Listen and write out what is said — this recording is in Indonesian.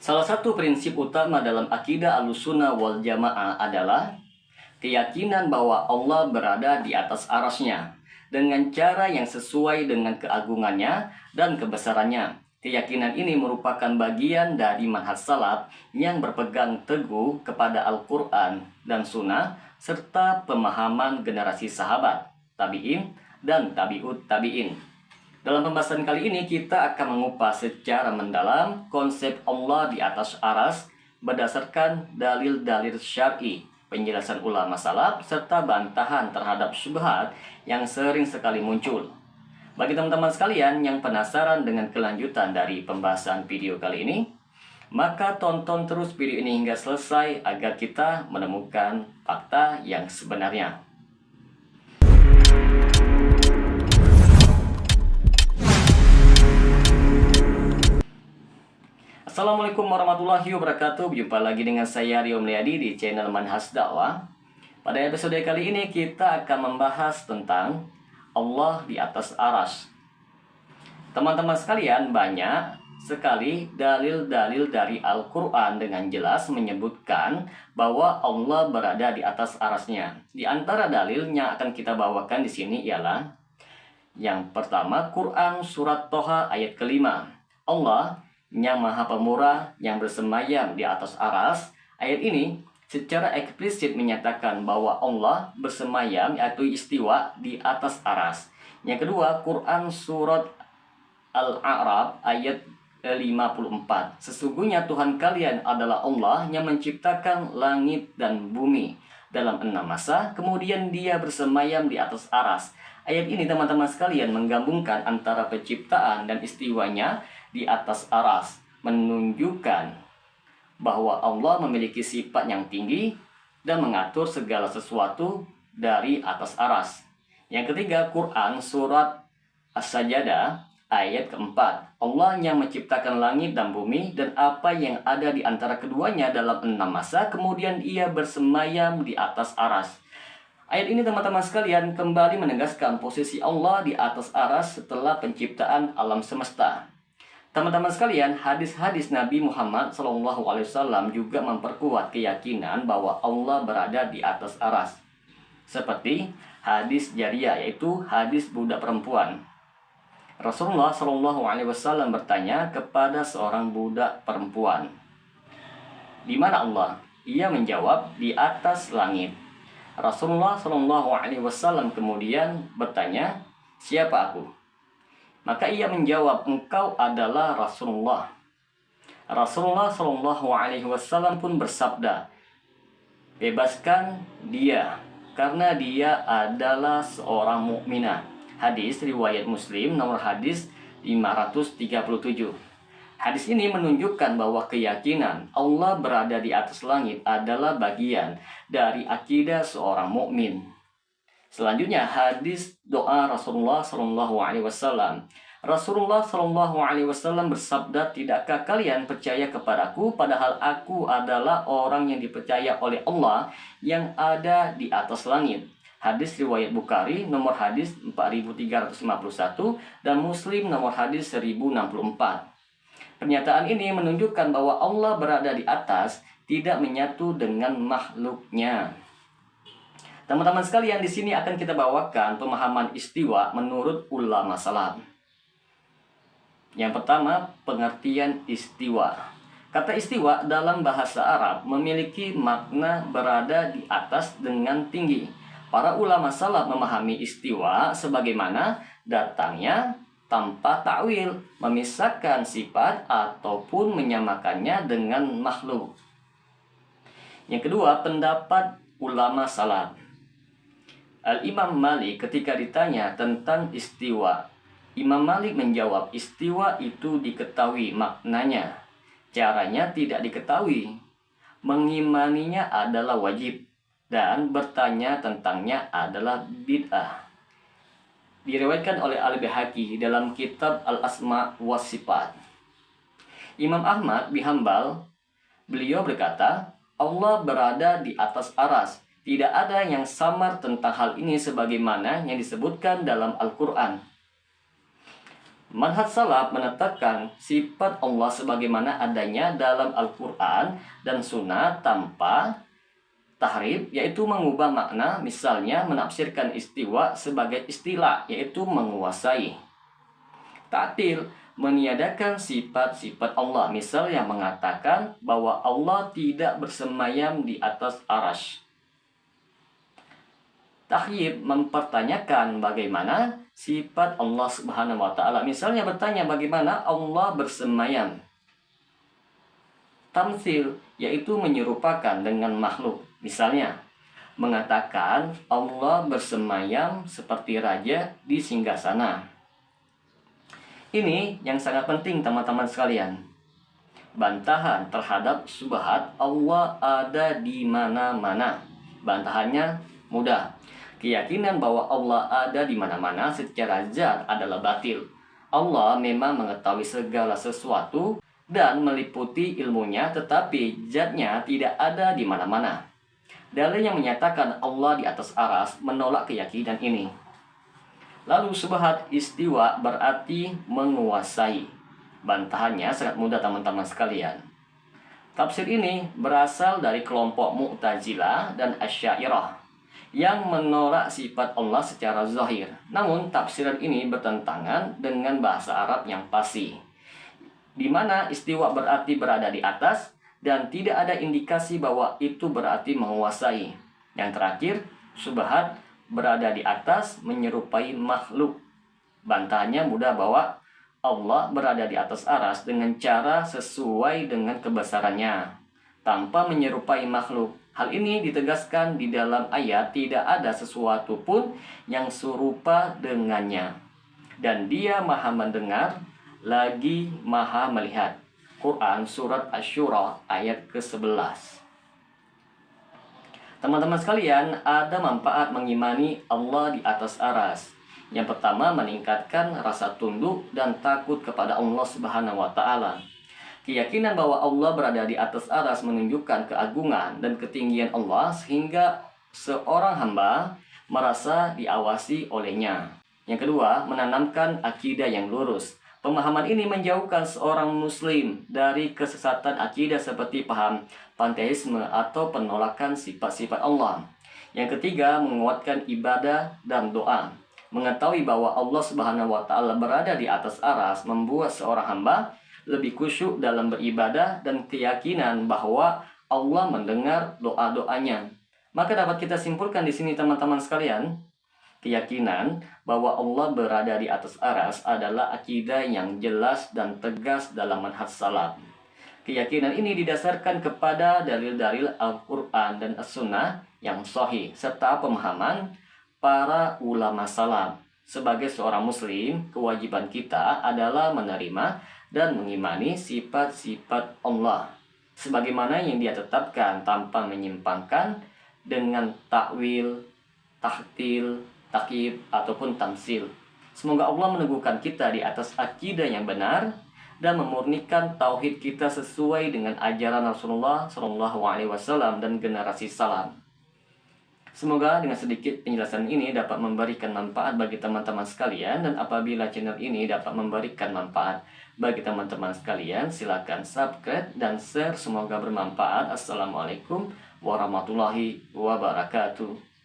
Salah satu prinsip utama dalam akidah Ahlussunnah wal Jamaah adalah keyakinan bahwa Allah berada di atas arasnya dengan cara yang sesuai dengan keagungannya dan kebesarannya. Keyakinan ini merupakan bagian dari manhaj salaf yang berpegang teguh kepada Al-Quran dan Sunnah serta pemahaman generasi sahabat, tabi'in, dan tabi'ut tabi'in. Dalam pembahasan kali ini kita akan mengupas secara mendalam konsep Allah di atas aras berdasarkan dalil-dalil syar'i, penjelasan ulama salaf, serta bantahan terhadap syubhat yang sering sekali muncul. Bagi teman-teman sekalian yang penasaran dengan kelanjutan dari pembahasan video kali ini, maka tonton terus video ini hingga selesai agar kita menemukan fakta yang sebenarnya. Assalamualaikum warahmatullahi wabarakatuh. Jumpa lagi dengan saya Rio Meliadi di channel Manhaj Dakwah. Pada episode kali ini kita akan membahas tentang Allah di atas aras. Teman-teman sekalian, banyak sekali dalil-dalil dari Al-Quran dengan jelas menyebutkan bahwa Allah berada di atas arasnya. Di antara dalilnya akan kita bawakan di sini ialah yang pertama, Quran surat Toha ayat kelima. Allah yang maha pemurah yang bersemayam di atas aras. Ayat ini secara eksplisit menyatakan bahwa Allah bersemayam yaitu istiwa di atas aras. Yang kedua, Quran surat Al-A'raf ayat 54. Sesungguhnya Tuhan kalian adalah Allah yang menciptakan langit dan bumi dalam 6 masa, kemudian dia bersemayam di atas aras. Ayat ini teman-teman sekalian menggabungkan antara penciptaan dan istiwanya di atas aras, menunjukkan bahwa Allah memiliki sifat yang tinggi dan mengatur segala sesuatu dari atas aras. Yang ketiga, Quran surat As-Sajdah ayat keempat. Allah yang menciptakan langit dan bumi dan apa yang ada di antara keduanya dalam 6 masa, kemudian ia bersemayam di atas aras. Ayat ini teman-teman sekalian kembali menegaskan posisi Allah di atas aras setelah penciptaan alam semesta. Teman-teman sekalian, hadis-hadis Nabi Muhammad SAW juga memperkuat keyakinan bahwa Allah berada di atas aras. Seperti hadis Jariyah, yaitu hadis budak perempuan. Rasulullah SAW bertanya kepada seorang budak perempuan, "Di mana Allah?" Ia menjawab, "Di atas langit." Rasulullah SAW kemudian bertanya, "Siapa aku?" Maka ia menjawab, "Engkau adalah Rasulullah." Rasulullah SAW pun bersabda, "Bebaskan dia, karena dia adalah seorang mukminah." Hadis riwayat Muslim nomor hadis 537. Hadis ini menunjukkan bahwa keyakinan Allah berada di atas langit adalah bagian dari akidah seorang mukmin. Selanjutnya hadis doa Rasulullah SAW. Rasulullah SAW bersabda, "Tidakkah kalian percaya kepadaku padahal aku adalah orang yang dipercaya oleh Allah yang ada di atas langit?" Hadis riwayat Bukhari nomor hadis 4351 dan Muslim nomor hadis 1064. Pernyataan ini menunjukkan bahwa Allah berada di atas, tidak menyatu dengan makhluknya. Teman-teman sekalian, di sini akan kita bawakan pemahaman istiwa menurut ulama salaf. Yang pertama, pengertian istiwa. Kata istiwa dalam bahasa Arab memiliki makna berada di atas dengan tinggi. Para ulama salaf memahami istiwa sebagaimana datangnya tanpa takwil, memisahkan sifat ataupun menyamakannya dengan makhluk. Yang kedua, pendapat ulama salaf. Al-Imam Malik ketika ditanya tentang istiwa, Imam Malik menjawab, istiwa itu diketahui maknanya, caranya tidak diketahui. Mengimaninya adalah wajib dan bertanya tentangnya adalah bid'ah. Diriwayatkan oleh Al-Baihaqi dalam kitab Al-Asma wa Sifat. Imam Ahmad bin Hanbal, beliau berkata, Allah berada di atas aras. Tidak ada yang samar tentang hal ini sebagaimana yang disebutkan dalam Al-Quran. Manhaj salaf menetapkan sifat Allah sebagaimana adanya dalam Al-Quran dan Sunnah tanpa tahrif, yaitu mengubah makna, misalnya menafsirkan istiwa sebagai istilah, yaitu menguasai. Ta'til meniadakan sifat-sifat Allah, misal yang mengatakan bahwa Allah tidak bersemayam di atas arasy. Tahyib mempertanyakan bagaimana sifat Allah Subhanahu wa taala. Misalnya bertanya bagaimana Allah bersemayam. Tamtsil yaitu menyerupakan dengan makhluk. Misalnya mengatakan Allah bersemayam seperti raja di singgasana. Ini yang sangat penting teman-teman sekalian. Bantahan terhadap syubhat Allah ada di mana-mana. Bantahannya mudah. Keyakinan bahwa Allah ada di mana-mana secara zat adalah batil. Allah memang mengetahui segala sesuatu dan meliputi ilmunya, tetapi zatnya tidak ada di mana-mana. Dalil yang menyatakan Allah di atas aras menolak keyakinan ini. Lalu syubhat istiwa berarti menguasai. Bantahannya sangat mudah teman-teman sekalian. Tafsir ini berasal dari kelompok Mu'tazilah dan Asy'ariyah yang menolak sifat Allah secara zahir. Namun tafsiran ini bertentangan dengan bahasa Arab yang fasih, di mana istiwa berarti berada di atas dan tidak ada indikasi bahwa itu berarti menguasai. Yang terakhir, syubhat berada di atas menyerupai makhluk. Bantahannya mudah bahwa Allah berada di atas aras dengan cara sesuai dengan kebesarannya, tanpa menyerupai makhluk. Hal ini ditegaskan di dalam ayat tidak ada sesuatu pun yang serupa dengannya. Dan dia maha mendengar, lagi maha melihat. Quran Surat Asy-Syura ayat ke-11. Teman-teman sekalian, ada manfaat mengimani Allah di atas aras. Yang pertama, meningkatkan rasa tunduk dan takut kepada Allah Subhanahu wa taala. Keyakinan bahwa Allah berada di atas aras menunjukkan keagungan dan ketinggian Allah sehingga seorang hamba merasa diawasi olehnya. Yang kedua, menanamkan akidah yang lurus. Pemahaman ini menjauhkan seorang muslim dari kesesatan akidah seperti paham panteisme atau penolakan sifat-sifat Allah. Yang ketiga, menguatkan ibadah dan doa. Mengetahui bahwa Allah Subhanahu wa taala berada di atas aras membuat seorang hamba lebih khusyuk dalam beribadah dan keyakinan bahwa Allah mendengar doa-doanya. Maka dapat kita simpulkan di sini teman-teman sekalian, keyakinan bahwa Allah berada di atas aras adalah akidah yang jelas dan tegas dalam manhaj salaf. Keyakinan ini didasarkan kepada dalil-dalil Al-Quran dan As-Sunnah yang sahih, serta pemahaman para ulama salaf. Sebagai seorang muslim, kewajiban kita adalah menerima dan mengimani sifat-sifat Allah sebagaimana yang Dia tetapkan tanpa menyimpangkan dengan takwil, tahtil, takyif ataupun tamsil. Semoga Allah meneguhkan kita di atas akidah yang benar dan memurnikan tauhid kita sesuai dengan ajaran Rasulullah SAW dan generasi salaf. Semoga dengan sedikit penjelasan ini dapat memberikan manfaat bagi teman-teman sekalian, dan apabila channel ini dapat memberikan manfaat bagi teman-teman sekalian, silakan subscribe dan share. Semoga bermanfaat. Assalamualaikum warahmatullahi wabarakatuh.